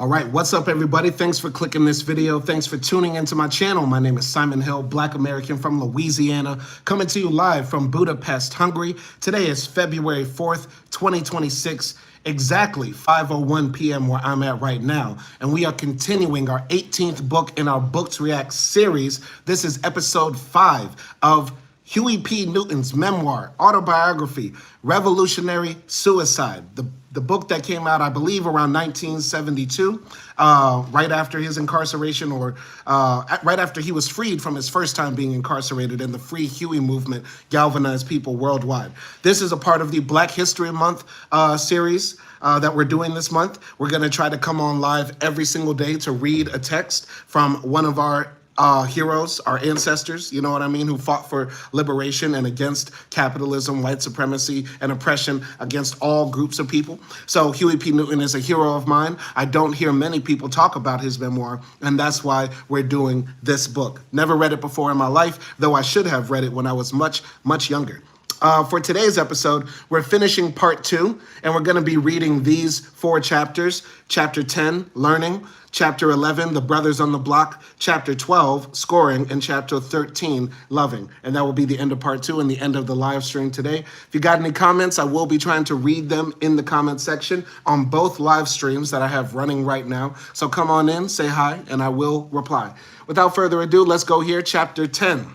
All right, what's up, everybody? Thanks for clicking this video. Thanks for tuning into my channel. My name is Simon Hill, Black American from Louisiana, coming to you live from Budapest, Hungary. Today is February 4th, 2026, exactly 5:01 p.m. where I'm at right now. And we are continuing our 18th book in our Books React series. This is episode 5 of Huey P. Newton's memoir, autobiography, Revolutionary Suicide. The book that came out, I believe, around 1972, right after his incarceration or right after he was freed from his first time being incarcerated, and the Free Huey movement galvanized people worldwide. This is a part of the Black History Month series that we're doing this month. We're going to try to come on live every single day to read a text from one of our heroes, our ancestors, you know what I mean, who fought for liberation and against capitalism, white supremacy, and oppression against all groups of people. So Huey P. Newton is a hero of mine. I don't hear many people talk about his memoir, and that's why we're doing this book. Never read it before in my life, though I should have read it when I was much, much younger. For today's episode, we're finishing part 2, and we're going to be reading these 4 chapters. Chapter 10, Learning. Chapter 11, The Brothers on the Block. Chapter 12, Scoring. And Chapter 13, Loving. And that will be the end of part 2 and the end of the live stream today. If you got any comments, I will be trying to read them in the comment section on both live streams that I have running right now. So come on in, say hi, and I will reply. Without further ado, let's go here. Chapter 10.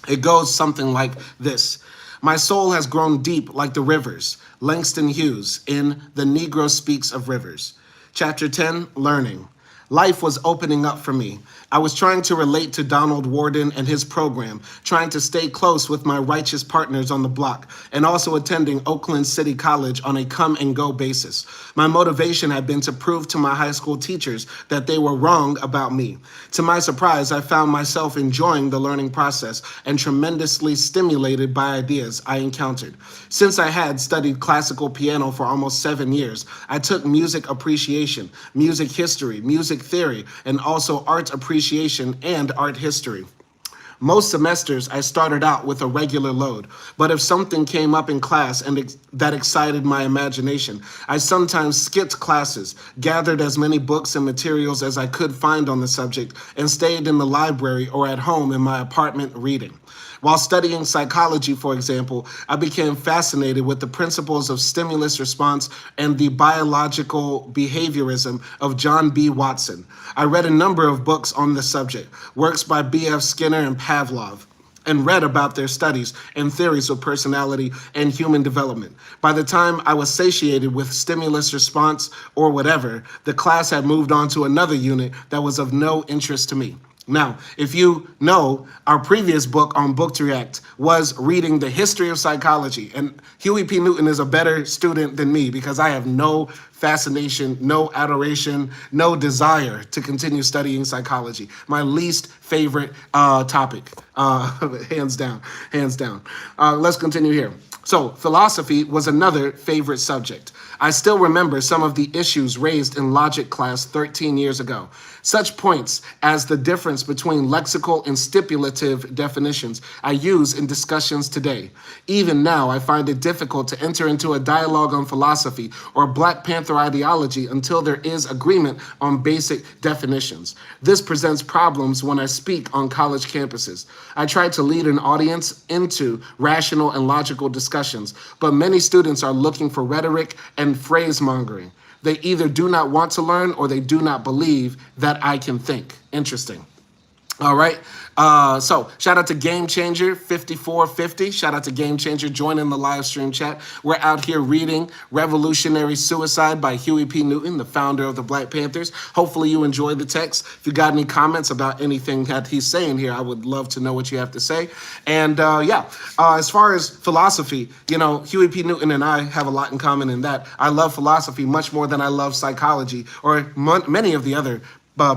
It goes something like this. My soul has grown deep like the rivers, Langston Hughes in The Negro Speaks of Rivers. Chapter 10, Learning. Life was opening up for me. I was trying to relate to Donald Worden and his program, trying to stay close with my righteous partners on the block, and also attending Oakland City College on a come-and-go basis. My motivation had been to prove to my high school teachers that they were wrong about me. To my surprise, I found myself enjoying the learning process and tremendously stimulated by ideas I encountered. Since I had studied classical piano for almost 7 years, I took music appreciation, music history, music theory, and also art appreciation and art history. Most semesters, I started out with a regular load, but if something came up in class and that excited my imagination, I sometimes skipped classes, gathered as many books and materials as I could find on the subject, and stayed in the library or at home in my apartment reading. While studying psychology, for example, I became fascinated with the principles of stimulus response and the biological behaviorism of John B. Watson. I read a number of books on the subject, works by B.F. Skinner and Pavlov, and read about their studies and theories of personality and human development. By the time I was satiated with stimulus response or whatever, the class had moved on to another unit that was of no interest to me. Now, if you know, our previous book on Book to React was reading the history of psychology, and Huey P. Newton is a better student than me because I have no fascination, no adoration, no desire to continue studying psychology. My least favorite topic, hands down, hands down. Let's continue here. So, philosophy was another favorite subject. I still remember some of the issues raised in logic class 13 years ago. Such points as the difference between lexical and stipulative definitions I use in discussions today. Even now, I find it difficult to enter into a dialogue on philosophy or Black Panther ideology until there is agreement on basic definitions. This presents problems when I speak on college campuses. I try to lead an audience into rational and logical discussions, but many students are looking for rhetoric and phrase mongering. They either do not want to learn or they do not believe that I can think. Interesting. All right. So shout out to Game Changer 5450. Shout out to Game Changer joining the live stream chat. We're out here reading Revolutionary Suicide by Huey P. Newton, the founder of the Black Panthers. Hopefully you enjoyed the text. If you got any comments about anything that he's saying here, I would love to know what you have to say. And as far as philosophy, you know, Huey P. Newton and I have a lot in common in that I love philosophy much more than I love psychology or many of the other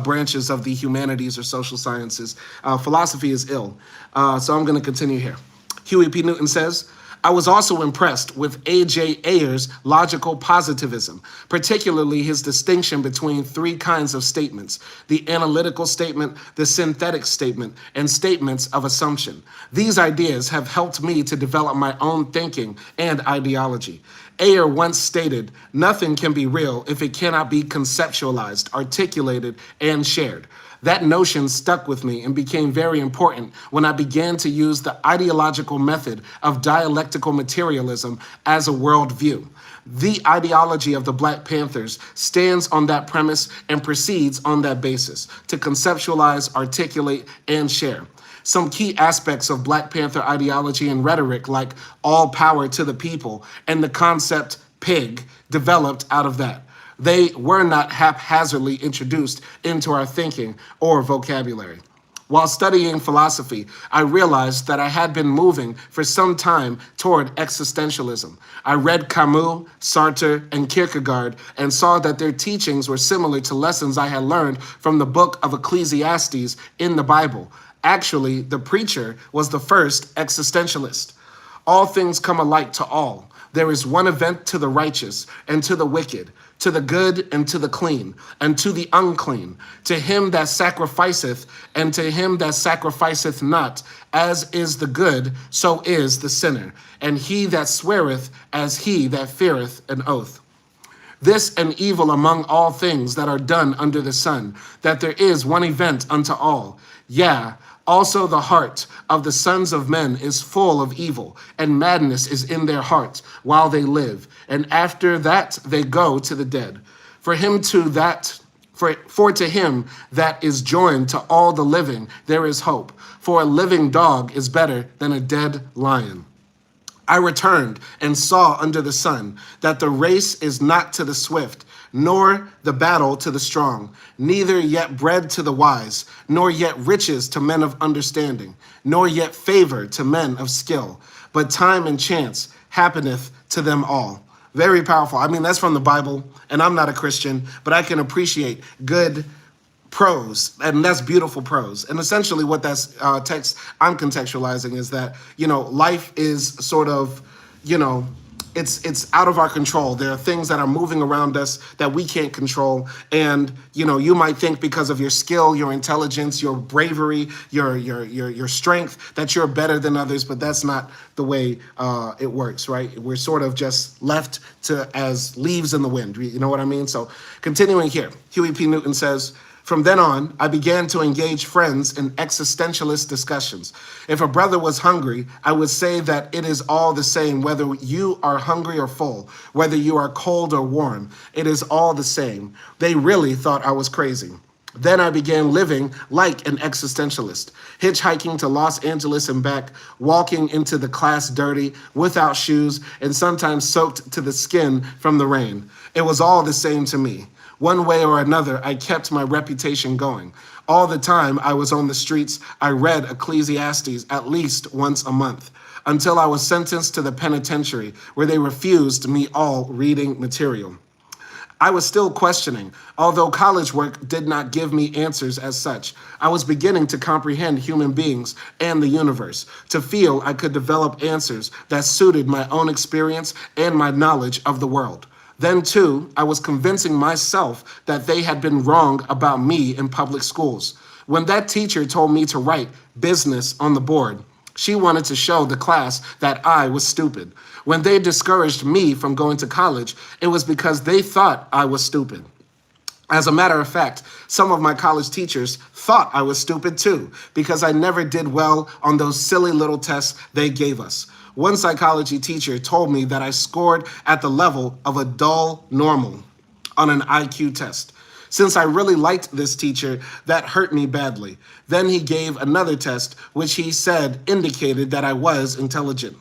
branches of the humanities or social sciences. Philosophy is ill. So I'm going to continue here. Huey P. Newton says, I was also impressed with A.J. Ayer's logical positivism, particularly his distinction between three kinds of statements: the analytical statement, the synthetic statement, and statements of assumption. These ideas have helped me to develop my own thinking and ideology. Ayer once stated, "Nothing can be real if it cannot be conceptualized, articulated, and shared." That notion stuck with me and became very important when I began to use the ideological method of dialectical materialism as a worldview. The ideology of the Black Panthers stands on that premise and proceeds on that basis to conceptualize, articulate, and share. Some key aspects of Black Panther ideology and rhetoric, like all power to the people and the concept pig, developed out of that. They were not haphazardly introduced into our thinking or vocabulary. While studying philosophy, I realized that I had been moving for some time toward existentialism. I read Camus, Sartre, and Kierkegaard and saw that their teachings were similar to lessons I had learned from the book of Ecclesiastes in the Bible. Actually, the preacher was the first existentialist. All things come alike to all. There is one event to the righteous and to the wicked, to the good and to the clean, and to the unclean, to him that sacrificeth and to him that sacrificeth not. As is the good, so is the sinner, and he that sweareth as he that feareth an oath. This and evil among all things that are done under the sun, that there is one event unto all. Yeah, also the heart of the sons of men is full of evil, and madness is in their hearts while they live, and after that they go to the dead. For to him that is joined to all the living there is hope, for a living dog is better than a dead lion. I returned and saw under the sun that the race is not to the swift, nor the battle to the strong, neither yet bread to the wise, nor yet riches to men of understanding, nor yet favor to men of skill, but time and chance happeneth to them all. Very powerful. I mean, that's from the Bible, and I'm not a Christian, but I can appreciate good prose, and that's beautiful prose. And essentially what that's text I'm contextualizing is that, life is sort of, it's out of our control. There are things that are moving around us that we can't control. And, you might think because of your skill, your intelligence, your bravery, your strength, that you're better than others, but that's not the way it works, right? We're sort of just left to as leaves in the wind. You know what I mean? So continuing here, Huey P. Newton says, "From then on, I began to engage friends in existentialist discussions. If a brother was hungry, I would say that it is all the same whether you are hungry or full, whether you are cold or warm. It is all the same. They really thought I was crazy. Then I began living like an existentialist, hitchhiking to Los Angeles and back, walking into the class dirty, without shoes, and sometimes soaked to the skin from the rain. It was all the same to me. One way or another, I kept my reputation going. All the time I was on the streets, I read Ecclesiastes at least once a month, until I was sentenced to the penitentiary, where they refused me all reading material. I was still questioning. Although college work did not give me answers as such, I was beginning to comprehend human beings and the universe, to feel I could develop answers that suited my own experience and my knowledge of the world. Then, too, I was convincing myself that they had been wrong about me in public schools. When that teacher told me to write business on the board, she wanted to show the class that I was stupid. When they discouraged me from going to college, it was because they thought I was stupid. As a matter of fact, some of my college teachers thought I was stupid too, because I never did well on those silly little tests they gave us. One psychology teacher told me that I scored at the level of a dull normal on an IQ test. Since I really liked this teacher, that hurt me badly. Then he gave another test, which he said indicated that I was intelligent.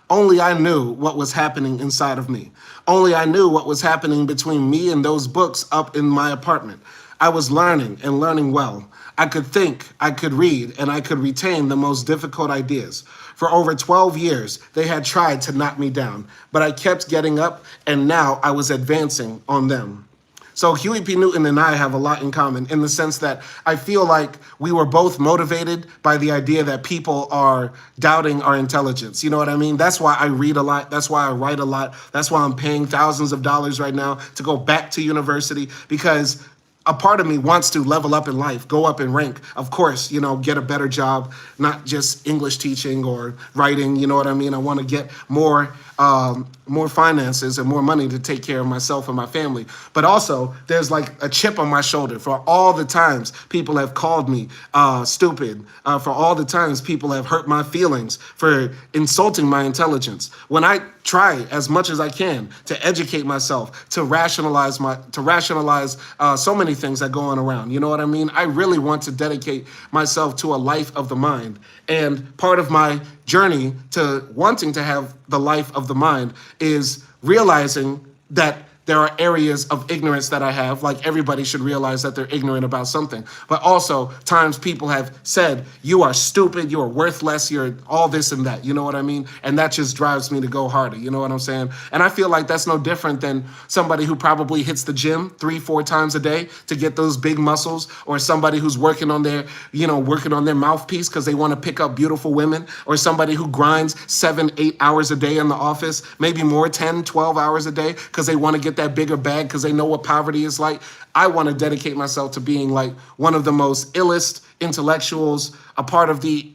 Only I knew what was happening inside of me. Only I knew what was happening between me and those books up in my apartment. I was learning and learning well. I could think, I could read, and I could retain the most difficult ideas. For over 12 years, they had tried to knock me down, but I kept getting up, and now I was advancing on them. So Huey P. Newton and I have a lot in common in the sense that I feel like we were both motivated by the idea that people are doubting our intelligence. You know what I mean? That's why I read a lot. That's why I write a lot. That's why I'm paying thousands of dollars right now to go back to university, because a part of me wants to level up in life, go up in rank. Of course, get a better job, not just English teaching or writing. You know what I mean? I want to get more finances and more money to take care of myself and my family. But also, there's like a chip on my shoulder for all the times people have called me stupid, for all the times people have hurt my feelings, for insulting my intelligence. When I try as much as I can to educate myself, to rationalize so many things that go on around. You know what I mean? I really want to dedicate myself to a life of the mind. And part of my journey to wanting to have the life of the mind is realizing that there are areas of ignorance that I have, like everybody should realize that they're ignorant about something. But also times people have said, you are stupid, you are worthless, you're all this and that, you know what I mean? And that just drives me to go harder, you know what I'm saying? And I feel like that's no different than somebody who probably hits the gym 3-4 times a day to get those big muscles, or somebody who's working on their mouthpiece because they want to pick up beautiful women, or somebody who grinds 7-8 hours a day in the office, maybe more, 10-12 hours a day, because they want to get that bigger bag because they know what poverty is like. I want to dedicate myself to being like one of the most illest intellectuals, a part of the,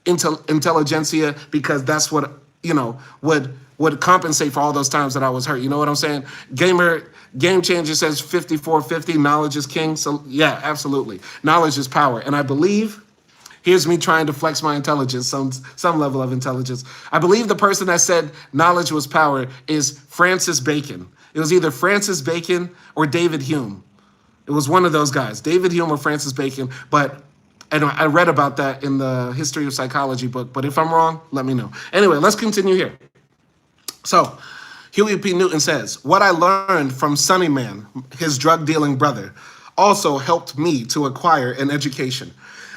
intelligentsia, because that's what, would compensate for all those times that I was hurt. You know what I'm saying? Game Changer says 5450, knowledge is king. So yeah, absolutely. Knowledge is power. And I believe, here's me trying to flex my intelligence, some level of intelligence. I believe the person that said knowledge was power is Francis Bacon. It was either Francis Bacon or David Hume. It was one of those guys, David Hume or Francis Bacon. And I read about that in the History of Psychology book. But if I'm wrong, let me know. Anyway, let's continue here. So Huey P. Newton says, what I learned from Sonny Man, his drug-dealing brother, also helped me to acquire an education.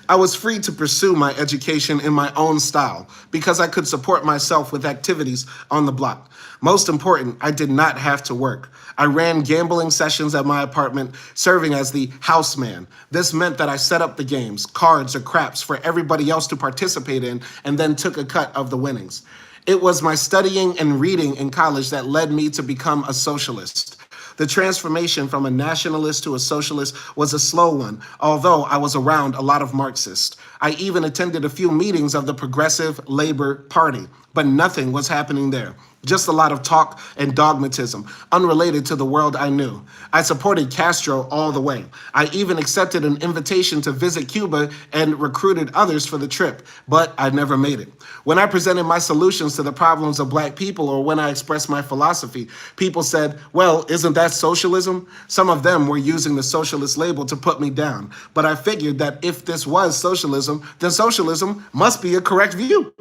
I was free to pursue my education in my own style because I could support myself with activities on the block. Most important, I did not have to work. I ran gambling sessions at my apartment, serving as the house man. This meant that I set up the games, cards, or craps for everybody else to participate in, and then took a cut of the winnings. It was my studying and reading in college that led me to become a socialist. The transformation from a nationalist to a socialist was a slow one, although I was around a lot of Marxists. I even attended a few meetings of the Progressive Labor Party, but nothing was happening there. Just a lot of talk and dogmatism, unrelated to the world I knew. I supported Castro all the way. I even accepted an invitation to visit Cuba and recruited others for the trip, but I never made it. When I presented my solutions to the problems of Black people, or when I expressed my philosophy, people said, well, isn't that socialism? Some of them were using the socialist label to put me down, but I figured that if this was socialism, then socialism must be a correct view.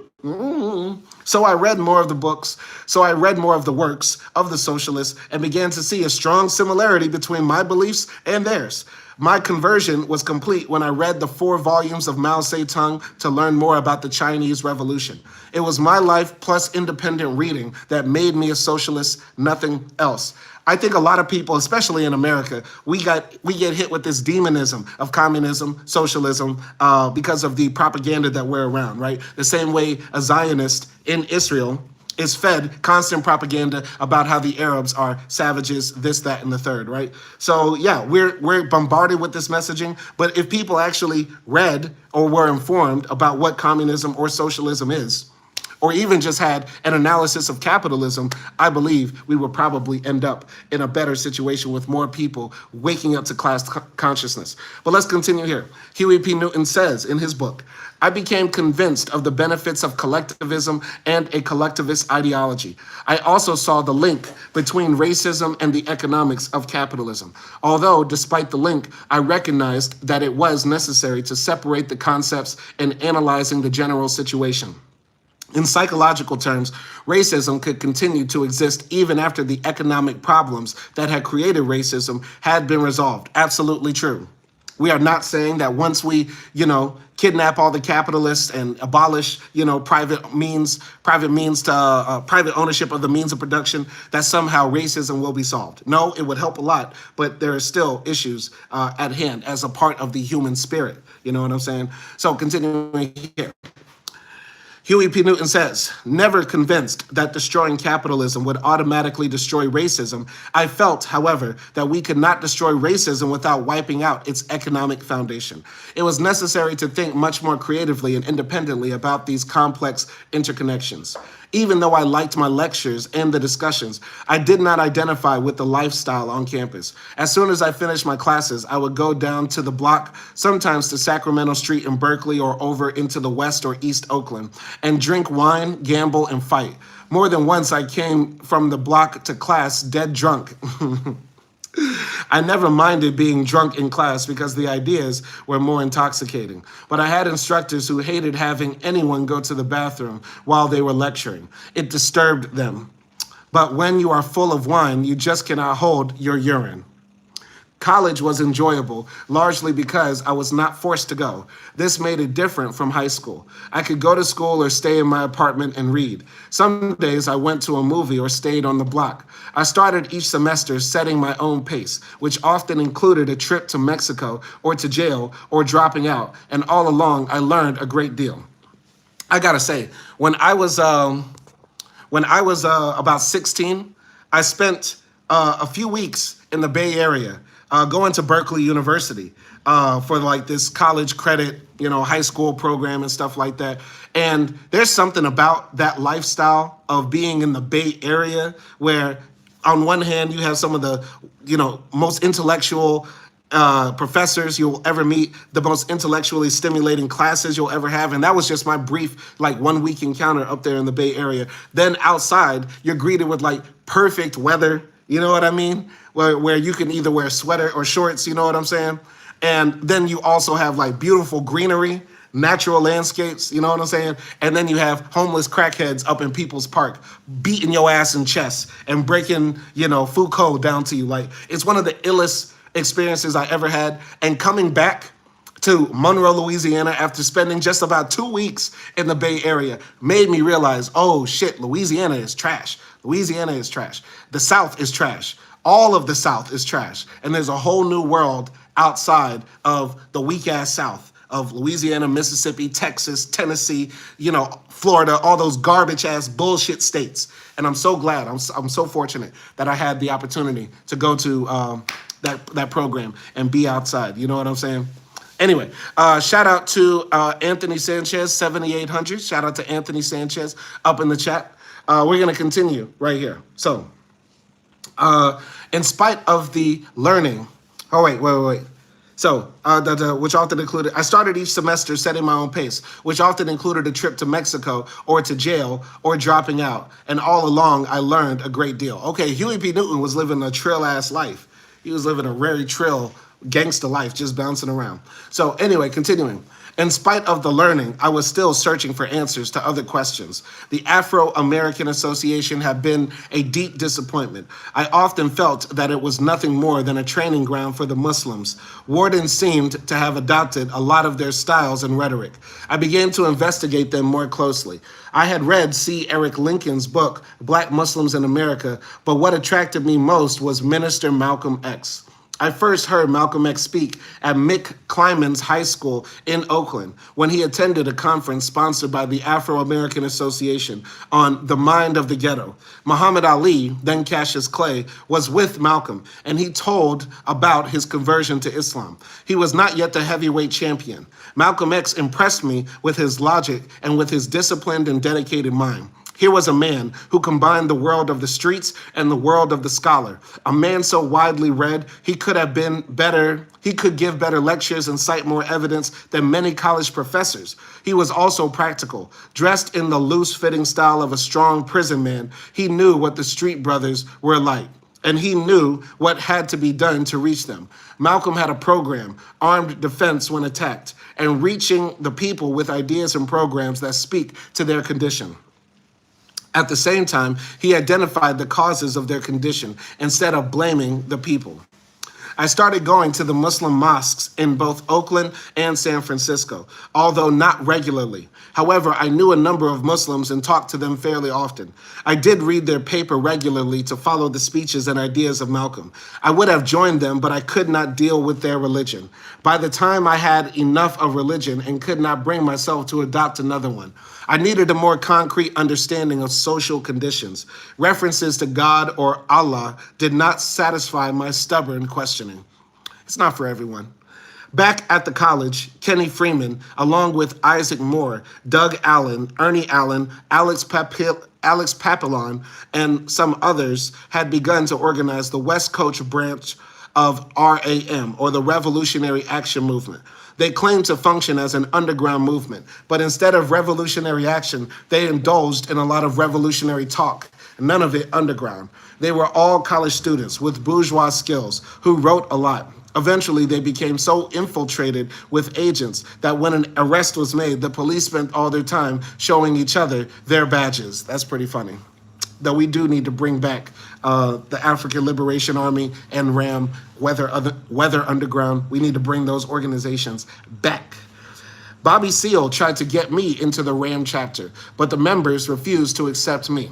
So I read more of the books. So I read more of the works of the socialists and began to see a strong similarity between my beliefs and theirs. My conversion was complete when I read the 4 volumes of Mao Zedong to learn more about the Chinese Revolution. It was my life plus independent reading that made me a socialist, nothing else. I think a lot of people, especially in America, we get hit with this demonism of communism, socialism, because of the propaganda that we're around, right? The same way a Zionist in Israel is fed constant propaganda about how the Arabs are savages, this, that, and the third, right? So yeah, we're bombarded with this messaging, but if people actually read or were informed about what communism or socialism is, or even just had an analysis of capitalism, I believe we would probably end up in a better situation with more people waking up to class consciousness. But let's continue here. Huey P. Newton says in his book, I became convinced of the benefits of collectivism and a collectivist ideology. I also saw the link between racism and the economics of capitalism. Although, despite the link, I recognized that it was necessary to separate the concepts in analyzing the general situation. In psychological terms, racism could continue to exist even after the economic problems that had created racism had been resolved. Absolutely true. We are not saying that once we, kidnap all the capitalists and abolish, private ownership of the means of production, that somehow racism will be solved. No, it would help a lot, but there are still issues at hand as a part of the human spirit. You know what I'm saying? So continuing here. Huey P. Newton says, never convinced that destroying capitalism would automatically destroy racism, I felt, however, that we could not destroy racism without wiping out its economic foundation. It was necessary to think much more creatively and independently about these complex interconnections. Even though I liked my lectures and the discussions, I did not identify with the lifestyle on campus. As soon as I finished my classes, I would go down to the block, sometimes to Sacramento Street in Berkeley or over into the West or East Oakland, and drink wine, gamble, and fight. More than once, I came from the block to class dead drunk. I never minded being drunk in class because the ideas were more intoxicating. But I had instructors who hated having anyone go to the bathroom while they were lecturing. It disturbed them. But when you are full of wine, you just cannot hold your urine. College was enjoyable, largely because I was not forced to go. This made it different from high school. I could go to school or stay in my apartment and read. Some days I went to a movie or stayed on the block. I started each semester setting my own pace, which often included a trip to Mexico or to jail or dropping out. And all along, I learned a great deal. I gotta say, when I was about 16, I spent a few weeks in the Bay Area going to Berkeley University for like this college credit, high school program and stuff like that. And there's something about that lifestyle of being in the Bay Area where on one hand, you have some of the, most intellectual professors you'll ever meet, the most intellectually stimulating classes you'll ever have. And that was just my brief, 1 week encounter up there in the Bay Area. Then outside, you're greeted with perfect weather. You know what I mean? Where you can either wear a sweater or shorts, you know what I'm saying? And then you also have beautiful greenery, natural landscapes, you know what I'm saying? And then you have homeless crackheads up in People's Park beating your ass in chess and breaking, Foucault down to you. It's one of the illest experiences I ever had. And coming back to Monroe, Louisiana, after spending just about 2 weeks in the Bay Area, made me realize, oh shit, Louisiana is trash. Louisiana is trash. The South is trash. All of the South is trash. And there's a whole new world outside of the weak-ass South of Louisiana, Mississippi, Texas, Tennessee, Florida, all those garbage-ass bullshit states. And I'm so glad, I'm so fortunate that I had the opportunity to go to that program and be outside. You know what I'm saying? Anyway, shout out to Anthony Sanchez, 7800. Shout out to Anthony Sanchez up in the chat. We're going to continue right here. So, in spite of the learning, wait. So, which often included, I started each semester setting my own pace, which often included a trip to Mexico or to jail or dropping out. And all along, I learned a great deal. Okay, Huey P. Newton was living a Trill-ass life. He was living a very Trill gangster life, just bouncing around. So anyway, continuing. In spite of the learning, I was still searching for answers to other questions. The Afro-American Association had been a deep disappointment. I often felt that it was nothing more than a training ground for the Muslims. Wardens seemed to have adopted a lot of their styles and rhetoric. I began to investigate them more closely. I had read C. Eric Lincoln's book, Black Muslims in America, but what attracted me most was Minister Malcolm X. I first heard Malcolm X speak at Mick Kleiman's High School in Oakland when he attended a conference sponsored by the Afro-American Association on the mind of the ghetto. Muhammad Ali, then Cassius Clay, was with Malcolm, and he told about his conversion to Islam. He was not yet the heavyweight champion. Malcolm X impressed me with his logic and with his disciplined and dedicated mind. Here was a man who combined the world of the streets and the world of the scholar. A man so widely read, he could give better lectures and cite more evidence than many college professors. He was also practical. Dressed in the loose-fitting style of a strong prison man, he knew what the street brothers were like, and he knew what had to be done to reach them. Malcolm had a program, armed defense when attacked, and reaching the people with ideas and programs that speak to their condition. At the same time, he identified the causes of their condition instead of blaming the people. I started going to the Muslim mosques in both Oakland and San Francisco, although not regularly. However, I knew a number of Muslims and talked to them fairly often. I did read their paper regularly to follow the speeches and ideas of Malcolm. I would have joined them, but I could not deal with their religion. By the time I had enough of religion and could not bring myself to adopt another one, I needed a more concrete understanding of social conditions. References to God or Allah did not satisfy my stubborn questioning. It's not for everyone. Back at the college, Kenny Freeman, along with Isaac Moore, Doug Allen, Ernie Allen, Alex Papillon, and some others had begun to organize the West Coast branch of RAM, or the Revolutionary Action Movement. They claimed to function as an underground movement, but instead of revolutionary action, they indulged in a lot of revolutionary talk, none of it underground. They were all college students with bourgeois skills who wrote a lot. Eventually, they became so infiltrated with agents that when an arrest was made, the police spent all their time showing each other their badges. That's pretty funny. Though we do need to bring back the African Liberation Army and RAM, Weather Underground. We need to bring those organizations back. Bobby Seale tried to get me into the RAM chapter, but the members refused to accept me.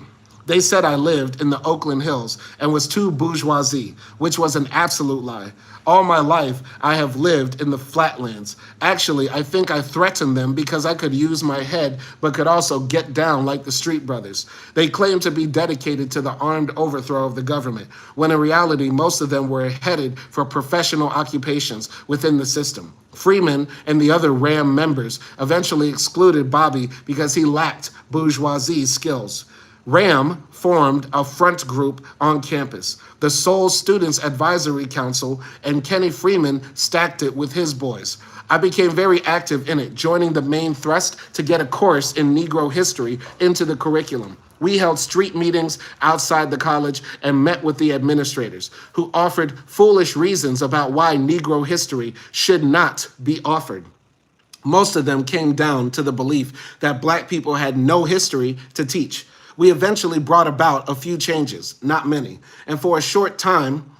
They said I lived in the Oakland Hills and was too bourgeoisie, which was an absolute lie. All my life, I have lived in the flatlands. Actually, I think I threatened them because I could use my head, but could also get down like the Street Brothers. They claimed to be dedicated to the armed overthrow of the government, when in reality, most of them were headed for professional occupations within the system. Freeman and the other RAM members eventually excluded Bobby because he lacked bourgeoisie skills. RAM formed a front group on campus, the Seoul Students Advisory Council, and Kenny Freeman stacked it with his boys. I became very active in it, joining the main thrust to get a course in Negro history into the curriculum. We held street meetings outside the college and met with the administrators, who offered foolish reasons about why Negro history should not be offered. Most of them came down to the belief that Black people had no history to teach. We eventually brought about a few changes, not many. And for a short time,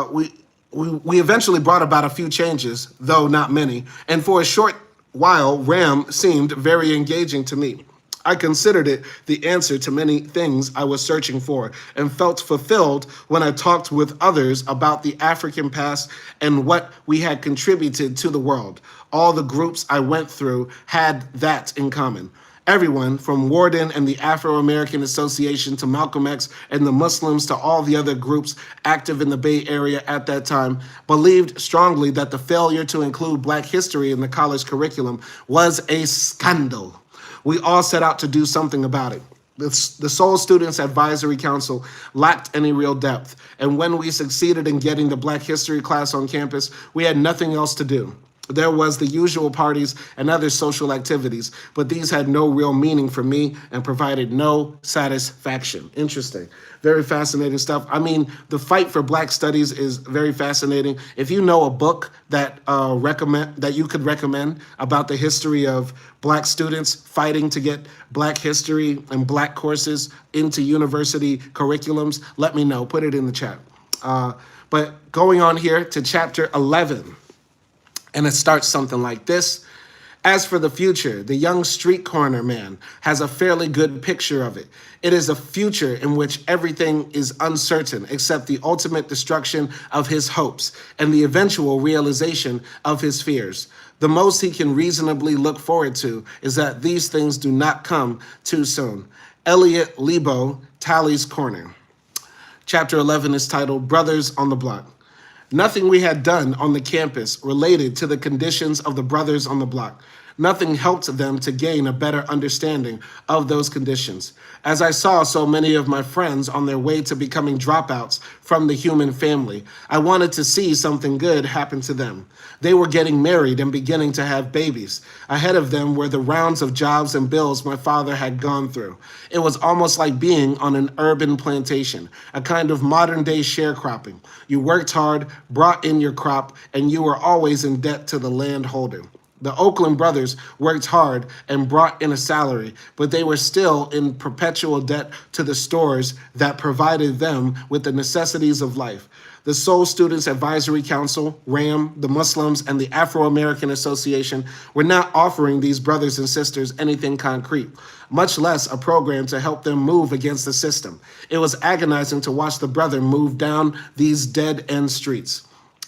we eventually brought about a few changes, though not many. And for a short while, RAM seemed very engaging to me. I considered it the answer to many things I was searching for and felt fulfilled when I talked with others about the African past and what we had contributed to the world. All the groups I went through had that in common. Everyone, from Warden and the Afro-American Association to Malcolm X and the Muslims to all the other groups active in the Bay Area at that time, believed strongly that the failure to include Black history in the college curriculum was a scandal. We all set out to do something about it. The Seoul Students Advisory Council lacked any real depth, and when we succeeded in getting the Black history class on campus, we had nothing else to do. There was the usual parties and other social activities, but these had no real meaning for me and provided no satisfaction. Interesting. Very fascinating stuff. I mean, the fight for Black studies is very fascinating. If you know a book that you could recommend about the history of Black students fighting to get Black history and Black courses into university curriculums, let me know. Put it in the chat. But going on here to chapter 11. And it starts something like this. As for the future, the young street corner man has a fairly good picture of it. It is a future in which everything is uncertain except the ultimate destruction of his hopes and the eventual realization of his fears. The most he can reasonably look forward to is that these things do not come too soon. Elliot Lebo, Tally's Corner. Chapter 11 is titled Brothers on the Block. Nothing we had done on the campus related to the conditions of the brothers on the block. Nothing helped them to gain a better understanding of those conditions. As I saw so many of my friends on their way to becoming dropouts from the human family, I wanted to see something good happen to them. They were getting married and beginning to have babies. Ahead of them were the rounds of jobs and bills my father had gone through. It was almost like being on an urban plantation, a kind of modern-day sharecropping. You worked hard, brought in your crop, and you were always in debt to the landholder. The Oakland brothers worked hard and brought in a salary, but they were still in perpetual debt to the stores that provided them with the necessities of life. The Seoul Students Advisory Council, RAM, the Muslims, and the Afro-American Association were not offering these brothers and sisters anything concrete, much less a program to help them move against the system. It was agonizing to watch the brother move down these dead-end streets.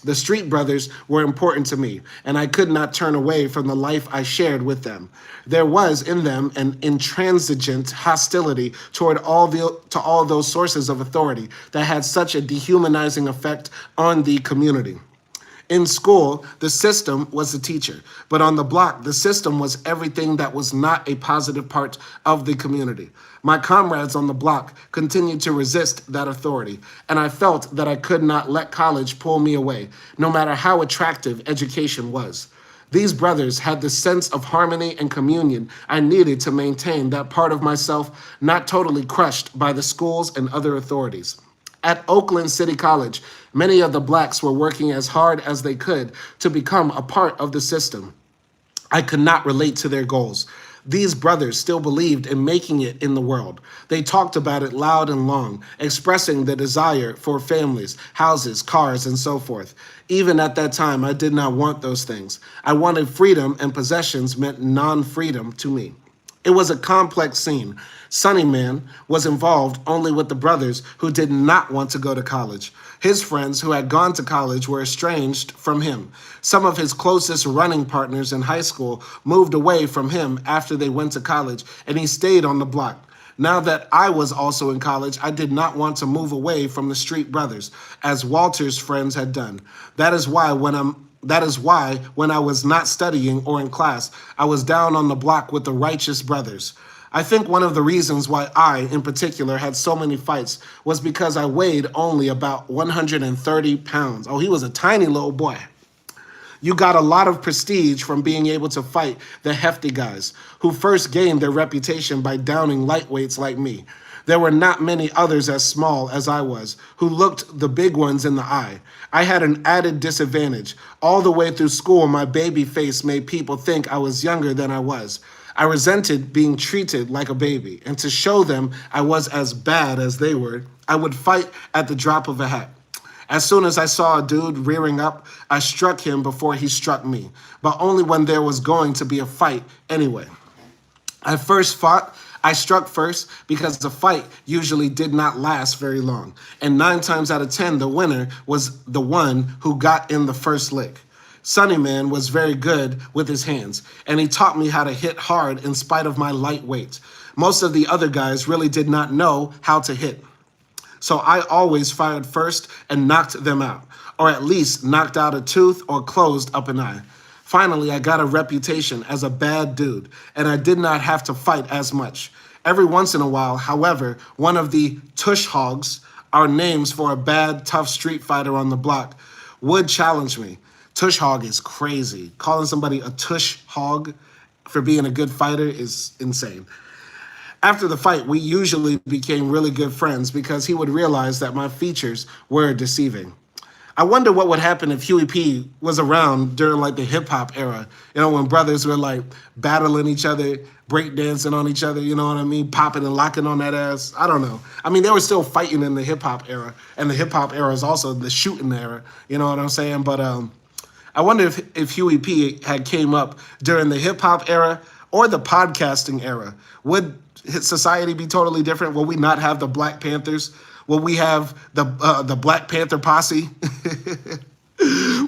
The Street Brothers were important to me, and I could not turn away from the life I shared with them. There was in them an intransigent hostility toward all those sources of authority that had such a dehumanizing effect on the community. In school, the system was the teacher, but on the block, the system was everything that was not a positive part of the community. My comrades on the block continued to resist that authority, and I felt that I could not let college pull me away, no matter how attractive education was. These brothers had the sense of harmony and communion I needed to maintain that part of myself not totally crushed by the schools and other authorities. At Oakland City College, many of the blacks were working as hard as they could to become a part of the system. I could not relate to their goals. These brothers still believed in making it in the world. They talked about it loud and long, expressing the desire for families, houses, cars, and so forth. Even at that time, I did not want those things. I wanted freedom, and possessions meant non-freedom to me. It was a complex scene. Sonny Man was involved only with the brothers who did not want to go to college. His friends who had gone to college were estranged from him. Some of his closest running partners in high school moved away from him after they went to college, and he stayed on the block. Now that I was also in college, I did not want to move away from the Street Brothers, as Walter's friends had done. That is why when I was not studying or in class, I was down on the block with the righteous brothers. I think one of the reasons why I, in particular, had so many fights was because I weighed only about 130 pounds. Oh, he was a tiny little boy. You got a lot of prestige from being able to fight the hefty guys, who first gained their reputation by downing lightweights like me. There were not many others as small as I was, who looked the big ones in the eye. I had an added disadvantage. All the way through school, my baby face made people think I was younger than I was. I resented being treated like a baby, and to show them I was as bad as they were, I would fight at the drop of a hat. As soon as I saw a dude rearing up, I struck him before he struck me, but only when there was going to be a fight anyway. I struck first because the fight usually did not last very long, and 9 times out of 10, the winner was the one who got in the first lick. Sonny Man was very good with his hands, and he taught me how to hit hard in spite of my light weight. Most of the other guys really did not know how to hit. So I always fired first and knocked them out, or at least knocked out a tooth or closed up an eye. Finally, I got a reputation as a bad dude, and I did not have to fight as much. Every once in a while, however, one of the tush hogs, our names for a bad, tough street fighter on the block, would challenge me. Tush hog is crazy. Calling somebody a tush hog for being a good fighter is insane. After the fight, we usually became really good friends because he would realize that my features were deceiving. I wonder what would happen if Huey P was around during like the hip hop era, when brothers were like battling each other, breakdancing on each other, you know what I mean? Popping and locking on that ass. I don't know. I mean, they were still fighting in the hip hop era, and the hip hop era is also the shooting era, you know what I'm saying? But I wonder if Huey P had came up during the hip hop era or the podcasting era. Would society be totally different? Will we not have the Black Panthers? Will we have the Black Panther posse?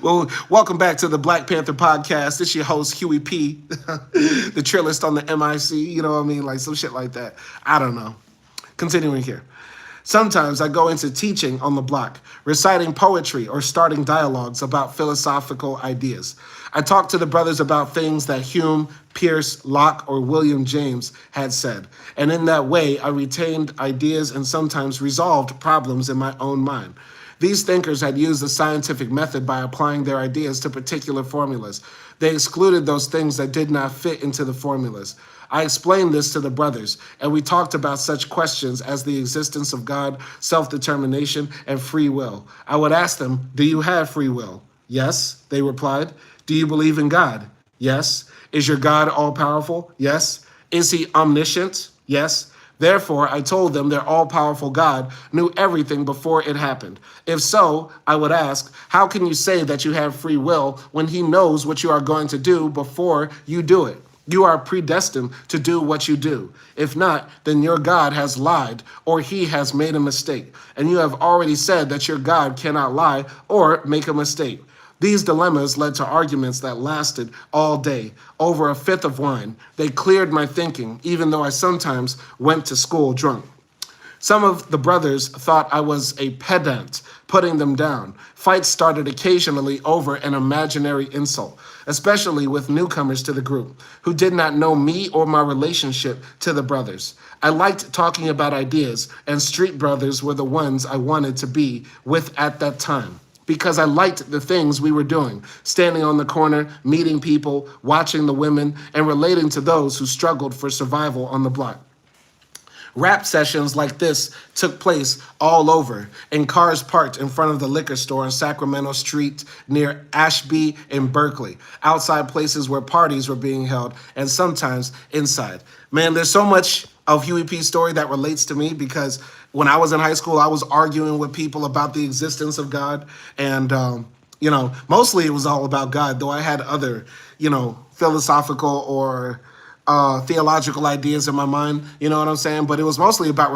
Well, welcome back to the Black Panther podcast. This is your host, Huey P, the Trillist on the MIC, you know what I mean? Like some shit like that. I don't know. Continuing here. Sometimes I go into teaching on the block, reciting poetry or starting dialogues about philosophical ideas. I talk to the brothers about things that Hume, Pierce, Locke, or William James had said, and in that way I retained ideas and sometimes resolved problems in my own mind. These thinkers had used the scientific method by applying their ideas to particular formulas. They excluded those things that did not fit into the formulas. I explained this to the brothers, and we talked about such questions as the existence of God, self-determination, and free will. I would ask them, do you have free will? Yes, they replied. Do you believe in God? Yes. Is your God all-powerful? Yes. Is he omniscient? Yes. Therefore, I told them their all-powerful God knew everything before it happened. If so, I would ask, how can you say that you have free will when he knows what you are going to do before you do it? You are predestined to do what you do. If not, then your God has lied or he has made a mistake. And you have already said that your God cannot lie or make a mistake. These dilemmas led to arguments that lasted all day, over a fifth of wine. They cleared my thinking, even though I sometimes went to school drunk. Some of the brothers thought I was a pedant, putting them down. Fights started occasionally over an imaginary insult, especially with newcomers to the group, who did not know me or my relationship to the brothers. I liked talking about ideas, and street brothers were the ones I wanted to be with at that time, because I liked the things we were doing, standing on the corner, meeting people, watching the women, and relating to those who struggled for survival on the block. Rap sessions like this took place all over, in cars parked in front of the liquor store on Sacramento Street near Ashby and Berkeley, outside places where parties were being held, and sometimes inside. Man, there's so much of Huey P's story that relates to me, because when I was in high school, I was arguing with people about the existence of God. And, mostly it was all about God, though I had other, philosophical or theological ideas in my mind, you know what I'm saying? But it was mostly about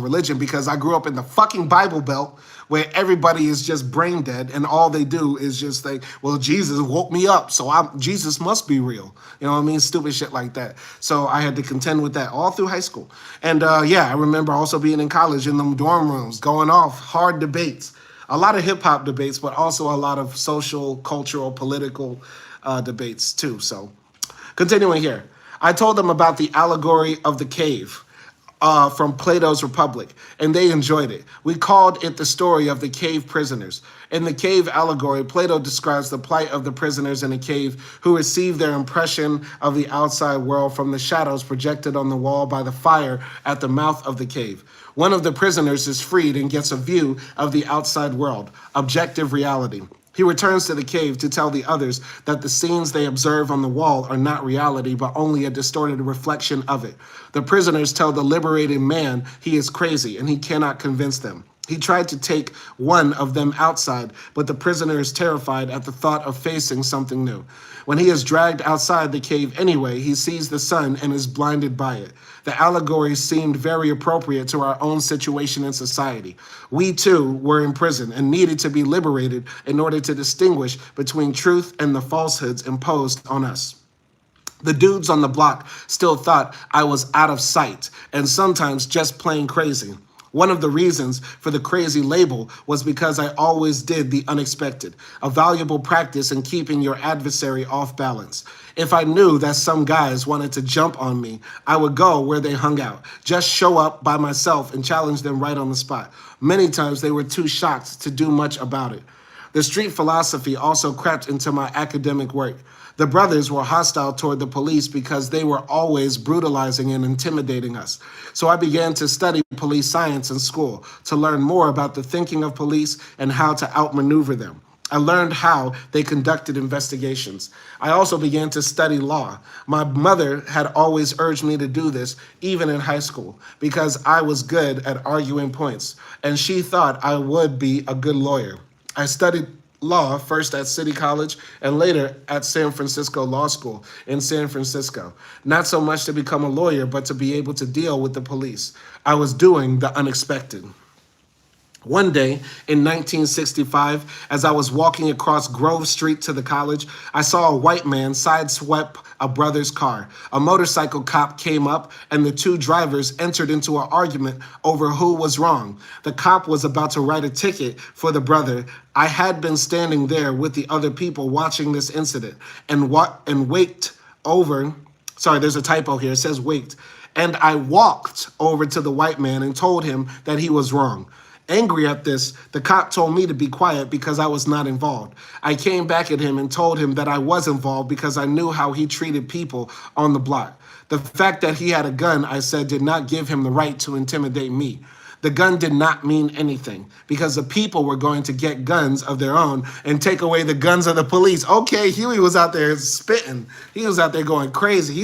religion, because I grew up in the fucking Bible Belt, where everybody is just brain dead, and all they do is just think, well, Jesus woke me up, so Jesus must be real. You know what I mean? Stupid shit like that. So I had to contend with that all through high school. And I remember also being in college in them dorm rooms, going off hard debates. A lot of hip hop debates, but also a lot of social, cultural, political debates too. So continuing here. I told them about the allegory of the cave from Plato's Republic, and they enjoyed it. We called it the story of the cave prisoners. In the cave allegory, Plato describes the plight of the prisoners in a cave who receive their impression of the outside world from the shadows projected on the wall by the fire at the mouth of the cave. One of the prisoners is freed and gets a view of the outside world, objective reality. He returns to the cave to tell the others that the scenes they observe on the wall are not reality, but only a distorted reflection of it. The prisoners tell the liberated man he is crazy and he cannot convince them. He tried to take one of them outside, but the prisoner is terrified at the thought of facing something new. When he is dragged outside the cave anyway, he sees the sun and is blinded by it. The allegory seemed very appropriate to our own situation in society. We too were in prison and needed to be liberated in order to distinguish between truth and the falsehoods imposed on us. The dudes on the block still thought I was out of sight and sometimes just plain crazy. One of the reasons for the crazy label was because I always did the unexpected, a valuable practice in keeping your adversary off balance. If I knew that some guys wanted to jump on me, I would go where they hung out, just show up by myself and challenge them right on the spot. Many times they were too shocked to do much about it. The street philosophy also crept into my academic work. The brothers were hostile toward the police because they were always brutalizing and intimidating us. So I began to study police science in school to learn more about the thinking of police and how to outmaneuver them. I learned how they conducted investigations. I also began to study law. My mother had always urged me to do this, even in high school, because I was good at arguing points, and she thought I would be a good lawyer. I studied law first at City College and later at San Francisco Law School in San Francisco. Not so much to become a lawyer, but to be able to deal with the police. I was doing the unexpected. One day in 1965, as I was walking across Grove Street to the college, I saw a white man sideswipe a brother's car. A motorcycle cop came up and the two drivers entered into an argument over who was wrong. The cop was about to write a ticket for the brother. I had been standing there with the other people watching this incident and waked over. Sorry, there's a typo here. It says waked. And I walked over to the white man and told him that he was wrong. Angry at this, the cop told me to be quiet because I was not involved. I came back at him and told him that I was involved because I knew how he treated people on the block. The fact that he had a gun, I said, did not give him the right to intimidate me. The gun did not mean anything because the people were going to get guns of their own and take away the guns of the police. Okay, Huey was out there spitting. He was out there going crazy.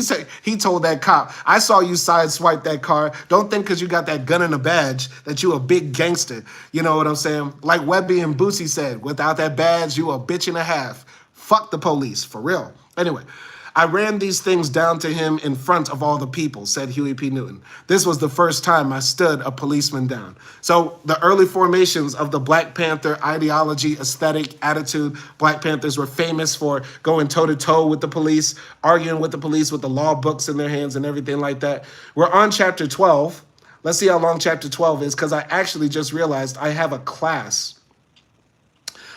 He told that cop, I saw you sideswipe that car. Don't think because you got that gun and a badge that you a big gangster. You know what I'm saying? Like Webby and Boosie said, without that badge, you a bitch and a half. Fuck the police, for real. Anyway, I ran these things down to him in front of all the people, said Huey P. Newton. This was the first time I stood a policeman down. So the early formations of the Black Panther ideology, aesthetic, attitude, Black Panthers were famous for going toe-to-toe with the police, arguing with the police with the law books in their hands and everything like that. We're on chapter 12. Let's see how long chapter 12 is, because I actually just realized I have a class.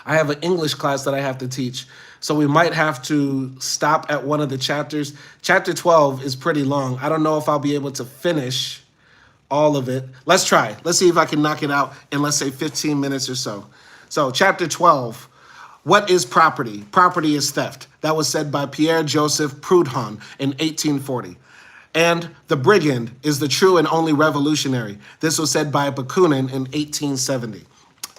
I have an English class that I have to teach. So we might have to stop at one of the chapters. Chapter 12 is pretty long. I don't know if I'll be able to finish all of it. Let's try. Let's see if I can knock it out in, let's say, 15 minutes or so. So chapter 12, what is property? Property is theft. That was said by Pierre-Joseph Proudhon in 1840. And the brigand is the true and only revolutionary. This was said by Bakunin in 1870.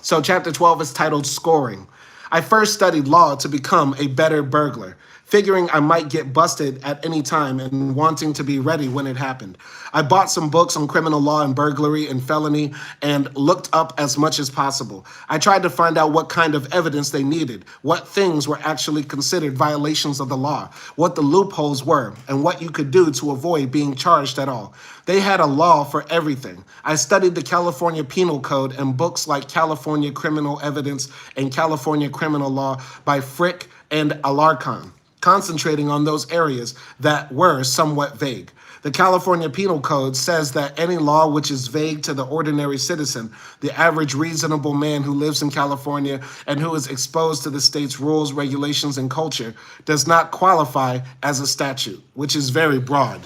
So chapter 12 is titled Scoring. I first studied law to become a better burglar, figuring I might get busted at any time and wanting to be ready when it happened. I bought some books on criminal law and burglary and felony and looked up as much as possible. I tried to find out what kind of evidence they needed, what things were actually considered violations of the law, what the loopholes were, and what you could do to avoid being charged at all. They had a law for everything. I studied the California Penal Code and books like California Criminal Evidence and California Criminal Law by Frick and Alarcon, concentrating on those areas that were somewhat vague. The California Penal Code says that any law which is vague to the ordinary citizen, the average reasonable man who lives in California and who is exposed to the state's rules, regulations, and culture, does not qualify as a statute, which is very broad.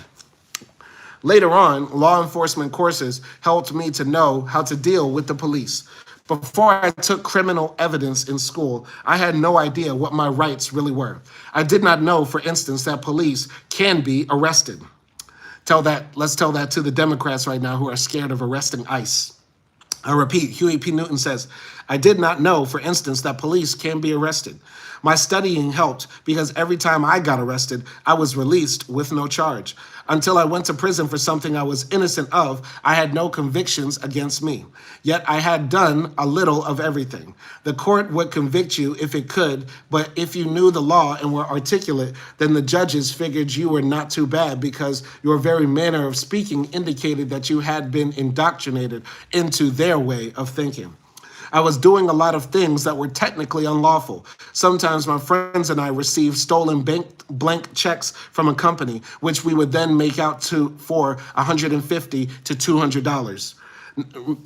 Later on, law enforcement courses helped me to know how to deal with the police. Before I took criminal evidence in school, I had no idea what my rights really were. I did not know, for instance, that police can be arrested. Let's tell that to the Democrats right now who are scared of arresting ICE. I repeat, Huey P. Newton says, I did not know, for instance, that police can be arrested. My studying helped because every time I got arrested, I was released with no charge. Until I went to prison for something I was innocent of, I had no convictions against me. Yet I had done a little of everything. The court would convict you if it could, but if you knew the law and were articulate, then the judges figured you were not too bad because your very manner of speaking indicated that you had been indoctrinated into their way of thinking. I was doing a lot of things that were technically unlawful. Sometimes my friends and I received stolen blank checks from a company, which we would then make out for $150 to $200,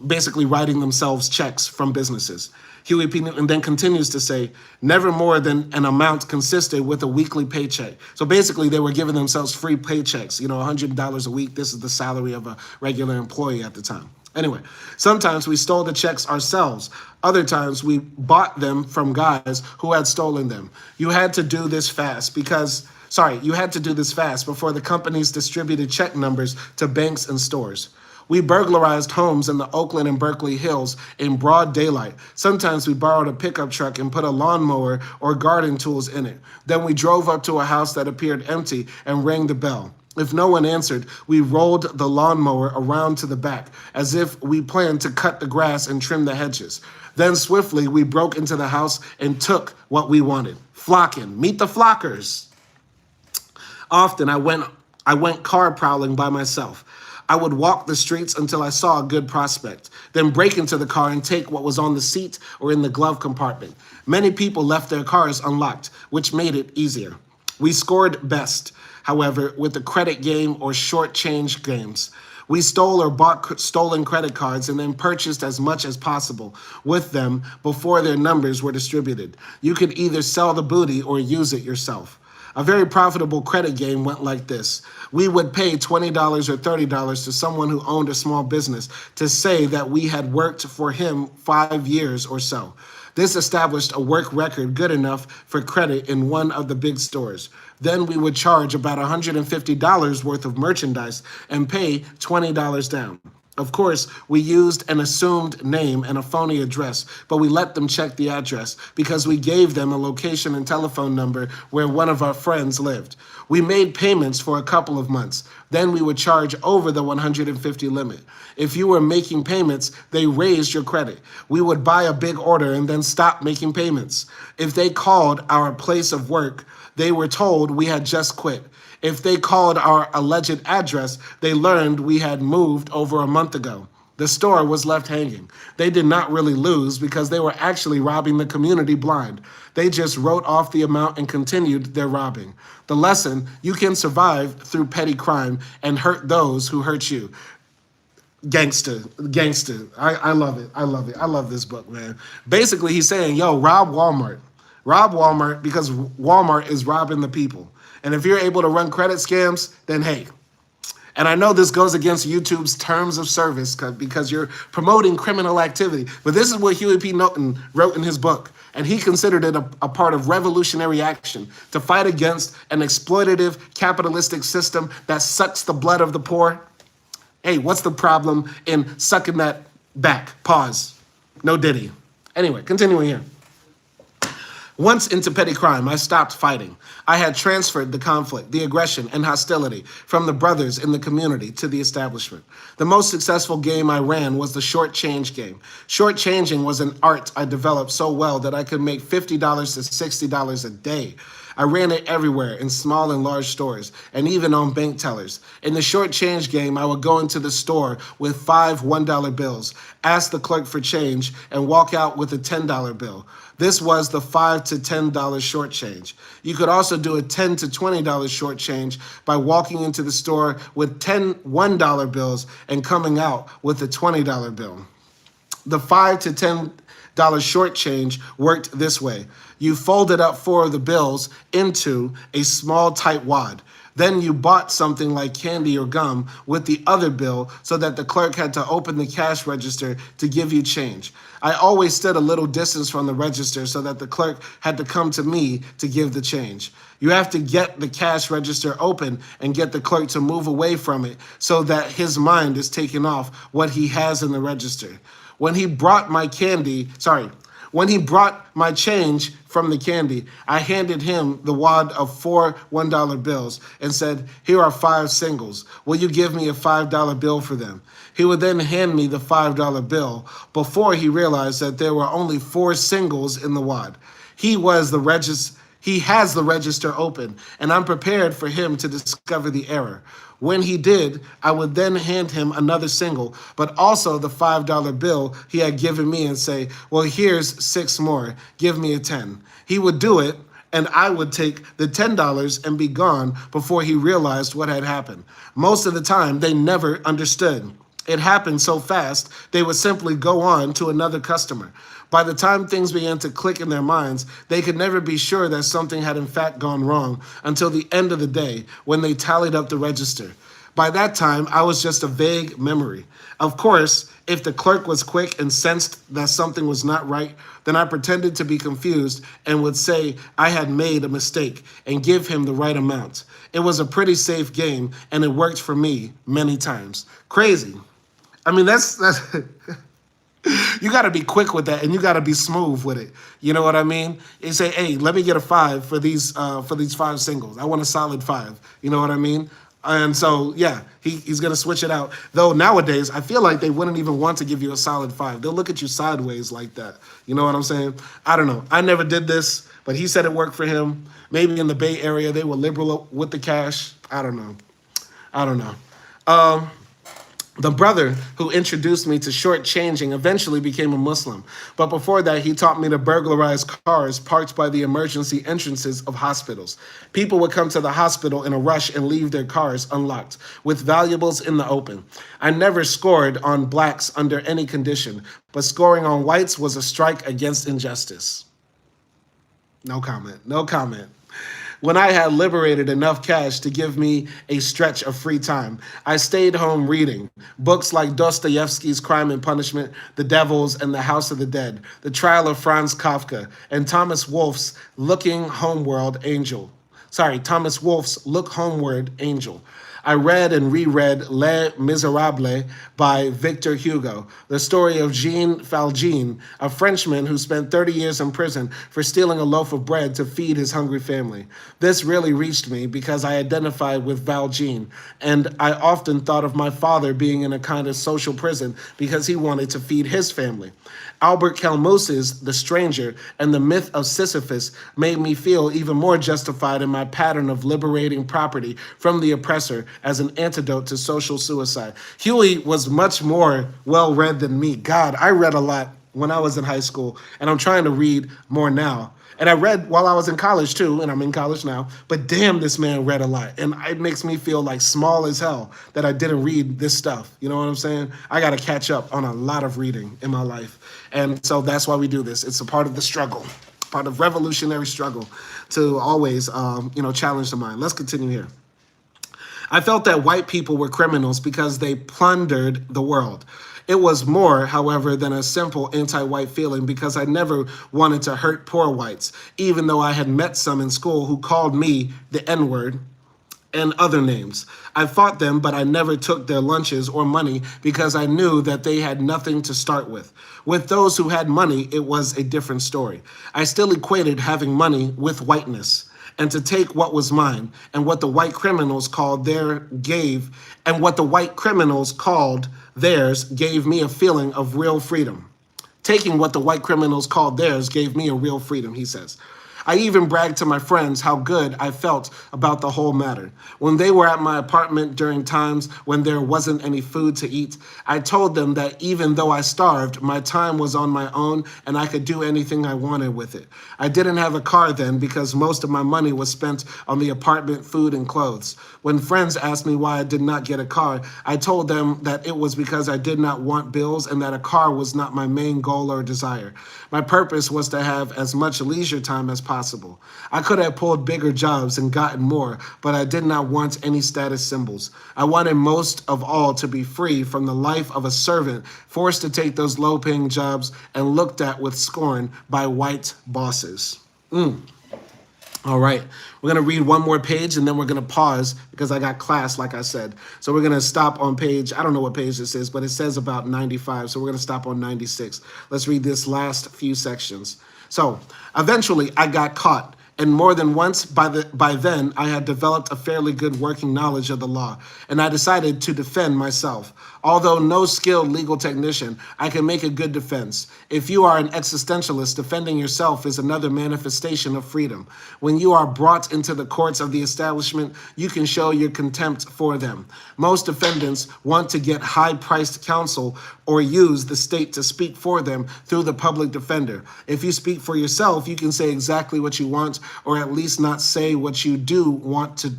basically writing themselves checks from businesses. Huey P. Newton then continues to say, never more than an amount consistent with a weekly paycheck. So basically they were giving themselves free paychecks, $100 a week. This is the salary of a regular employee at the time. Anyway, sometimes we stole the checks ourselves. Other times we bought them from guys who had stolen them. You had to do this fast before the companies distributed check numbers to banks and stores. We burglarized homes in the Oakland and Berkeley Hills in broad daylight. Sometimes we borrowed a pickup truck and put a lawnmower or garden tools in it. Then we drove up to a house that appeared empty and rang the bell. If no one answered, we rolled the lawnmower around to the back, as if we planned to cut the grass and trim the hedges. Then swiftly, we broke into the house and took what we wanted. Flocking, meet the flockers. Often I went car prowling by myself. I would walk the streets until I saw a good prospect, then break into the car and take what was on the seat or in the glove compartment. Many people left their cars unlocked, which made it easier. We scored best, however, with the credit game or short change games. We stole or bought stolen credit cards and then purchased as much as possible with them before their numbers were distributed. You could either sell the booty or use it yourself. A very profitable credit game went like this. We would pay $20 or $30 to someone who owned a small business to say that we had worked for him 5 years or so. This established a work record good enough for credit in one of the big stores. Then we would charge about $150 worth of merchandise and pay $20 down. Of course, we used an assumed name and a phony address, but we let them check the address because we gave them a location and telephone number where one of our friends lived. We made payments for a couple of months. Then we would charge over the 150 limit. If you were making payments, they raised your credit. We would buy a big order and then stop making payments. If they called our place of work, they were told we had just quit. If they called our alleged address, they learned we had moved over a month ago. The store was left hanging. They did not really lose because they were actually robbing the community blind. They just wrote off the amount and continued their robbing. The lesson: you can survive through petty crime and hurt those who hurt you. Gangster. I love it. I love this book, man. Basically, he's saying, yo, rob Walmart. Rob Walmart because Walmart is robbing the people. And if you're able to run credit scams, then hey. And I know this goes against YouTube's terms of service because you're promoting criminal activity. But this is what Huey P. Newton wrote in his book. And he considered it a part of revolutionary action to fight against an exploitative capitalistic system that sucks the blood of the poor. Hey, what's the problem in sucking that back? Pause. No diddy. Anyway, continuing here. Once into petty crime, I stopped fighting. I had transferred the conflict, the aggression, and hostility from the brothers in the community to the establishment. The most successful game I ran was the short change game. Short changing was an art I developed so well that I could make $50 to $60 a day. I ran it everywhere, in small and large stores, and even on bank tellers. In the short change game, I would go into the store with 5 $1 bills, ask the clerk for change, and walk out with a $10 bill. This was the $5 to $10 short change. You could also do a $10 to $20 short change by walking into the store with 10 $1 bills and coming out with a $20 bill. The $5 to $10 short change worked this way. You folded up 4 of the bills into a small tight wad. Then you bought something like candy or gum with the other bill so that the clerk had to open the cash register to give you change. I always stood a little distance from the register so that the clerk had to come to me to give the change. You have to get the cash register open and get the clerk to move away from it so that his mind is taken off what he has in the register. When he brought my change from the candy, I handed him the wad of 4 $1 bills and said, "Here are 5 singles. Will you give me a $5 bill for them?" He would then hand me the $5 bill before he realized that there were only 4 singles in the wad. He has the register open, and I'm prepared for him to discover the error. When he did, I would then hand him another single, but also the $5 bill he had given me and say, "Well, here's 6 more. Give me a 10. He would do it, and I would take the $10 and be gone before he realized what had happened. Most of the time, they never understood. It happened so fast, they would simply go on to another customer. By the time things began to click in their minds, they could never be sure that something had in fact gone wrong until the end of the day when they tallied up the register. By that time, I was just a vague memory. Of course, if the clerk was quick and sensed that something was not right, then I pretended to be confused and would say I had made a mistake and give him the right amount. It was a pretty safe game, and it worked for me many times." Crazy. I mean, that's you got to be quick with that, and you got to be smooth with it. You know what I mean? You say, "Hey, let me get a 5 for these 5 singles. I want a solid 5." You know what I mean? And so, yeah, he's going to switch it out. Though nowadays, I feel like they wouldn't even want to give you a solid 5. They'll look at you sideways like that. You know what I'm saying? I don't know. I never did this, but he said it worked for him. Maybe in the Bay Area, they were liberal with the cash. I don't know. The brother who introduced me to short changing eventually became a Muslim. But before that, he taught me to burglarize cars parked by the emergency entrances of hospitals. People would come to the hospital in a rush and leave their cars unlocked, with valuables in the open. I never scored on blacks under any condition, but scoring on whites was a strike against injustice. No comment. When I had liberated enough cash to give me a stretch of free time, I stayed home reading books like Dostoevsky's Crime and Punishment, The Devils and the House of the Dead, The Trial of Franz Kafka, and Thomas Wolfe's Look Homeward Angel. I read and reread Les Miserables by Victor Hugo, the story of Jean Valjean, a Frenchman who spent 30 years in prison for stealing a loaf of bread to feed his hungry family. This really reached me because I identified with Valjean, and I often thought of my father being in a kind of social prison because he wanted to feed his family. Albert Camus's The Stranger and the myth of Sisyphus made me feel even more justified in my pattern of liberating property from the oppressor as an antidote to social suicide. Huey was much more well-read than me. God, I read a lot when I was in high school, and I'm trying to read more now. And I read while I was in college too, and I'm in college now, but damn, this man read a lot. And it makes me feel like small as hell that I didn't read this stuff. You know what I'm saying? I got to catch up on a lot of reading in my life. And so that's why we do this. It's a part of the struggle, part of revolutionary struggle to always, challenge the mind. Let's continue here. I felt that white people were criminals because they plundered the world. It was more, however, than a simple anti-white feeling because I never wanted to hurt poor whites, even though I had met some in school who called me the N-word and other names. I fought them, but I never took their lunches or money because I knew that they had nothing to start with. With those who had money, it was a different story. I still equated having money with whiteness, and to take what was mine and what the white criminals called theirs gave me a feeling of real freedom. Taking what the white criminals called theirs gave me a real freedom, he says. I even bragged to my friends how good I felt about the whole matter. When they were at my apartment during times when there wasn't any food to eat, I told them that even though I starved, my time was on my own and I could do anything I wanted with it. I didn't have a car then because most of my money was spent on the apartment, food, and clothes. When friends asked me why I did not get a car, I told them that it was because I did not want bills and that a car was not my main goal or desire. My purpose was to have as much leisure time as possible. I could have pulled bigger jobs and gotten more, but I did not want any status symbols. I wanted most of all to be free from the life of a servant, forced to take those low-paying jobs and looked at with scorn by white bosses. All right, we're going to read one more page and then we're going to pause because I got class, like I said. So we're going to stop on page, I don't know what page this is, but it says about 95. So we're going to stop on 96. Let's read this last few sections. So eventually I got caught. And more than once by then, I had developed a fairly good working knowledge of the law, and I decided to defend myself. Although no skilled legal technician, I can make a good defense. If you are an existentialist, defending yourself is another manifestation of freedom. When you are brought into the courts of the establishment, you can show your contempt for them. Most defendants want to get high-priced counsel or use the state to speak for them through the public defender. If you speak for yourself, you can say exactly what you want, or at least not say what you do want to.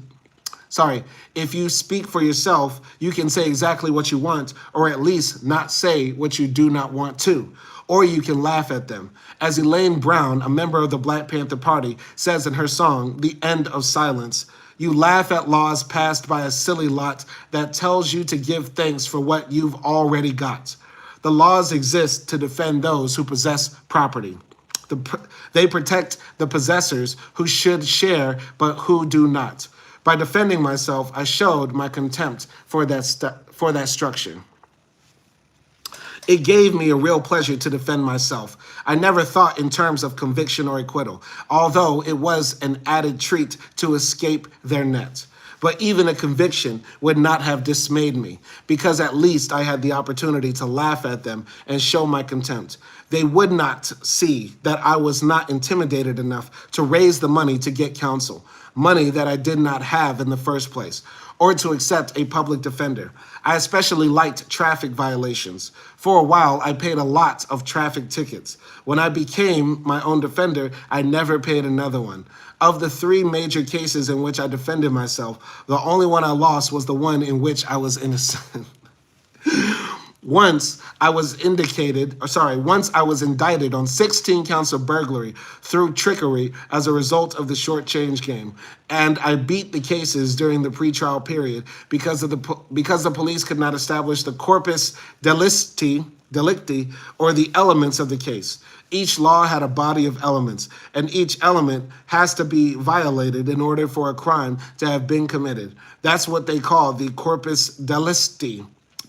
If you speak for yourself, you can say exactly what you want, or at least not say what you do not want to. Or you can laugh at them. As Elaine Brown, a member of the Black Panther Party, says in her song, The End of Silence, you laugh at laws passed by a silly lot that tells you to give thanks for what you've already got. The laws exist to defend those who possess property. They protect the possessors who should share but who do not. By defending myself, I showed my contempt for that structure. It gave me a real pleasure to defend myself. I never thought in terms of conviction or acquittal, although it was an added treat to escape their net. But even a conviction would not have dismayed me, because at least I had the opportunity to laugh at them and show my contempt. They would not see that I was not intimidated enough to raise the money to get counsel, money that I did not have in the first place, or to accept a public defender. I especially liked traffic violations. For a while, I paid a lot of traffic tickets. When I became my own defender, I never paid another one. Of the 3 major cases in which I defended myself, the only one I lost was the one in which I was innocent. Once I was indicted on 16 counts of burglary through trickery as a result of the short change game, and I beat the cases during the pretrial period because the police could not establish the corpus delicti delicti, or the elements of the case. Each law had a body of elements, and each element has to be violated in order for a crime to have been committed. That's what they call the corpus delicti.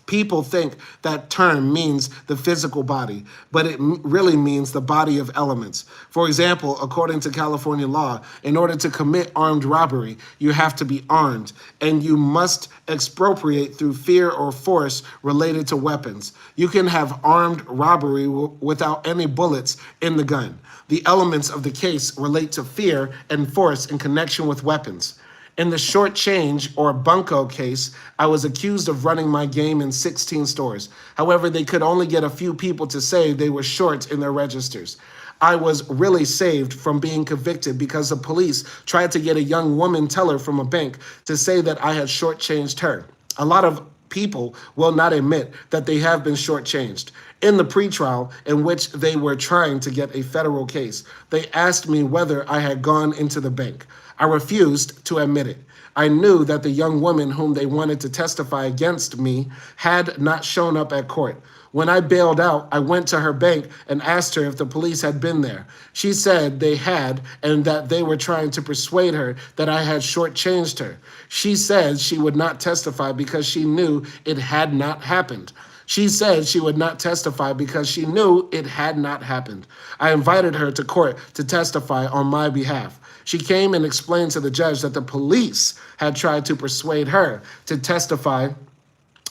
People think that term means the physical body, but it really means the body of elements. For example, according to California law, in order to commit armed robbery, you have to be armed, and you must expropriate through fear or force related to weapons. You can have armed robbery without any bullets in the gun. The elements of the case relate to fear and force in connection with weapons. In the short change or bunco case, I was accused of running my game in 16 stores. However, they could only get a few people to say they were short in their registers. I was really saved from being convicted because the police tried to get a young woman teller from a bank to say that I had shortchanged her. A lot of people will not admit that they have been shortchanged. In the pretrial in which they were trying to get a federal case, they asked me whether I had gone into the bank. I refused to admit it. I knew that the young woman whom they wanted to testify against me had not shown up at court. When I bailed out, I went to her bank and asked her if the police had been there. She said they had and that they were trying to persuade her that I had shortchanged her. She said she would not testify because she knew it had not happened. She said she would not testify because she knew it had not happened. I invited her to court to testify on my behalf. She came and explained to the judge that the police had tried to persuade her to testify,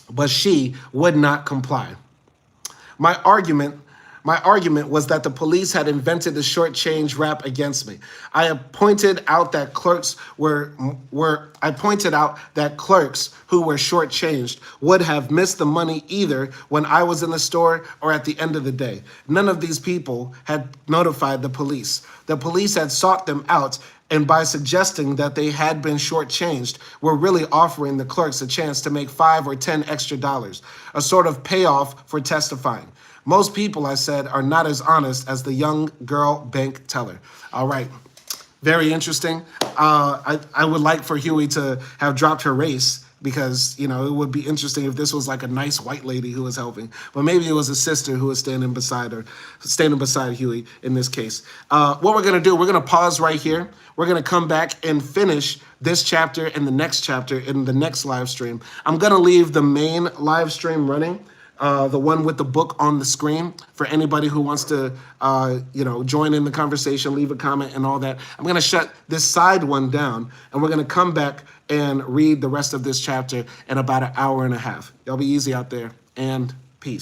but she would not comply. My argument was that the police had invented the shortchange rap against me. I pointed out that clerks who were shortchanged would have missed the money either when I was in the store or at the end of the day. None of these people had notified the police. The police had sought them out, and by suggesting that they had been shortchanged, were really offering the clerks a chance to make $5 or $10 extra, a sort of payoff for testifying. Most people, I said, are not as honest as the young girl bank teller. All right. Very interesting. I would like for Huey to have dropped her race because, you know, it would be interesting if this was like a nice white lady who was helping. But maybe it was a sister who was standing beside Huey in this case. What we're going to do, we're going to pause right here. We're going to come back and finish this chapter and the next chapter in the next live stream. I'm going to leave the main live stream running. The one with the book on the screen for anybody who wants to, join in the conversation, leave a comment and all that. I'm going to shut this side one down, and we're going to come back and read the rest of this chapter in about an hour and a half. Y'all be easy out there, and